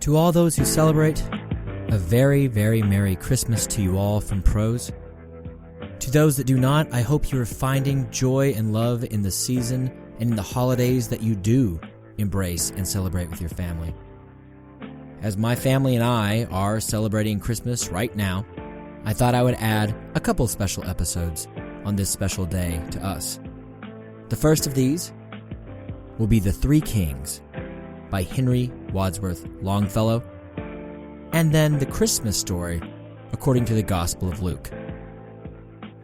To all those who celebrate, a very, very Merry Christmas to you all from Prose. To those that do not, I hope you are finding joy and love in the season and in the holidays that you do embrace and celebrate with your family. As my family and I are celebrating Christmas right now, I thought I would add a couple special episodes on this special day to us. The first of these will be The Three Kings by Henry Wadsworth Longfellow, and then The Christmas Story according to the Gospel of Luke.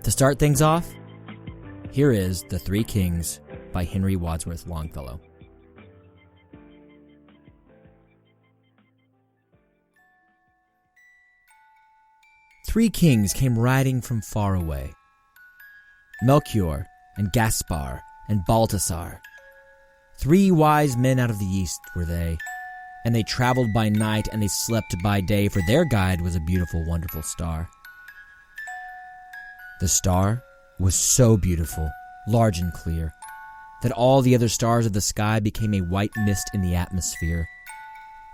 To start things off, here is The Three Kings by Henry Wadsworth Longfellow. Three kings came riding from far away. Melchior and Gaspar and Balthasar. Three wise men out of the east were they, and they traveled by night and they slept by day, for their guide was a beautiful, wonderful star. The star was so beautiful, large and clear, that all the other stars of the sky became a white mist in the atmosphere,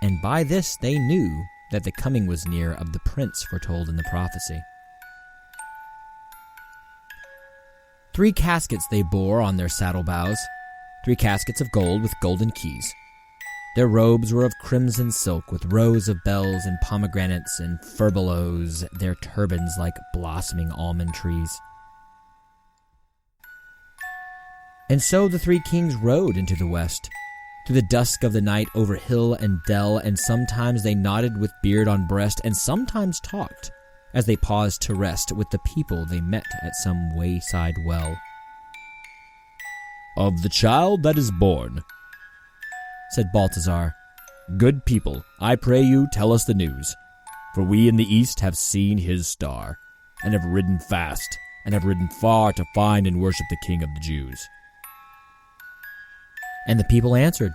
and by this they knew that the coming was near of the prince foretold in the prophecy. 3 caskets they bore on their saddle-bows, 3 caskets of gold with golden keys. Their robes were of crimson silk with rows of bells and pomegranates and furbelows, their turbans like blossoming almond trees. And so the 3 kings rode into the west, through the dusk of the night over hill and dell, and sometimes they nodded with beard on breast, and sometimes talked, as they paused to rest with the people they met at some wayside well. "Of the child that is born," said Balthasar, "good people, I pray you tell us the news, for we in the east have seen his star, and have ridden fast, and have ridden far to find and worship the King of the Jews." And the people answered,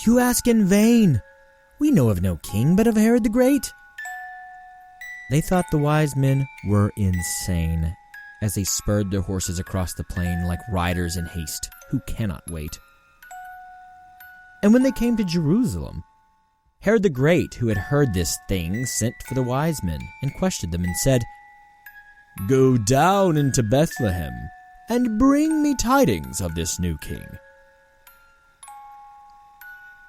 "You ask in vain. We know of no king but of Herod the Great." They thought the wise men were insane, as they spurred their horses across the plain like riders in haste, who cannot wait. And when they came to Jerusalem, Herod the Great, who had heard this thing, sent for the wise men, and questioned them, and said, "Go down into Bethlehem, and bring me tidings of this new king."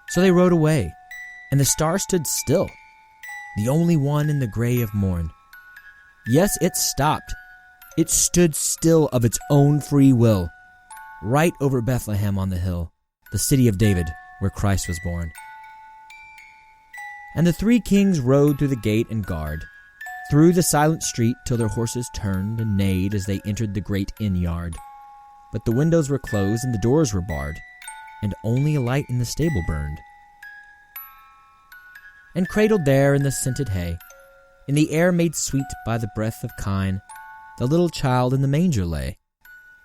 So they rode away, and the star stood still, the only one in the gray of morn. Yes, it stopped. It stood still of its own free will, right over Bethlehem on the hill, the city of David, where Christ was born. And the 3 kings rode through the gate and guard, through the silent street till their horses turned and neighed as they entered the great inn yard. But the windows were closed and the doors were barred, and only a light in the stable burned. And cradled there in the scented hay, in the air made sweet by the breath of kine, the little child in the manger lay,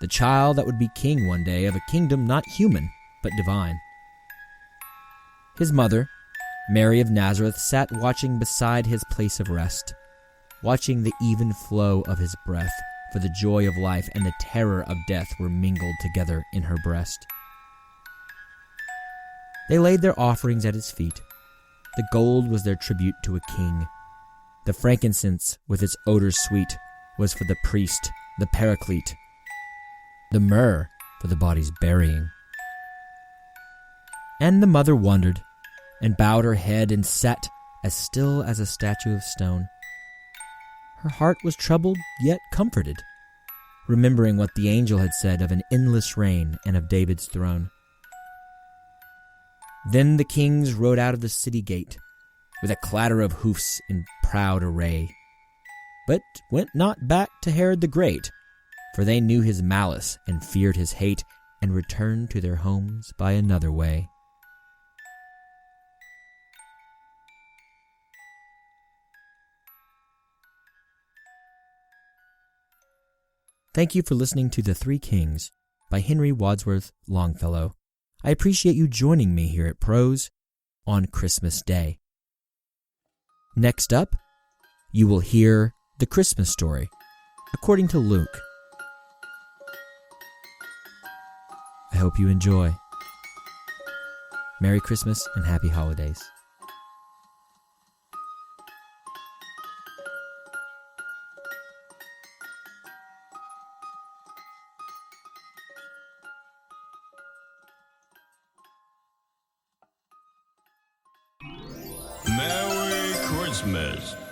the child that would be king one day of a kingdom not human, but divine. His mother, Mary of Nazareth, sat watching beside his place of rest, watching the even flow of his breath, for the joy of life and the terror of death were mingled together in her breast. They laid their offerings at his feet. The gold was their tribute to a king. The frankincense, with its odor sweet, was for the priest, the paraclete. The myrrh for the body's burying. And the mother wondered, and bowed her head, and sat as still as a statue of stone. Her heart was troubled, yet comforted, remembering what the angel had said of an endless reign and of David's throne. Then the kings rode out of the city gate, with a clatter of hoofs in proud array, but went not back to Herod the Great, for they knew his malice and feared his hate, and returned to their homes by another way. Thank you for listening to The 3 Kings by Henry Wadsworth Longfellow. I appreciate you joining me here at Prose on Christmas Day. Next up, you will hear The Christmas Story according to Luke. I hope you enjoy. Merry Christmas and Happy Holidays. Christmas.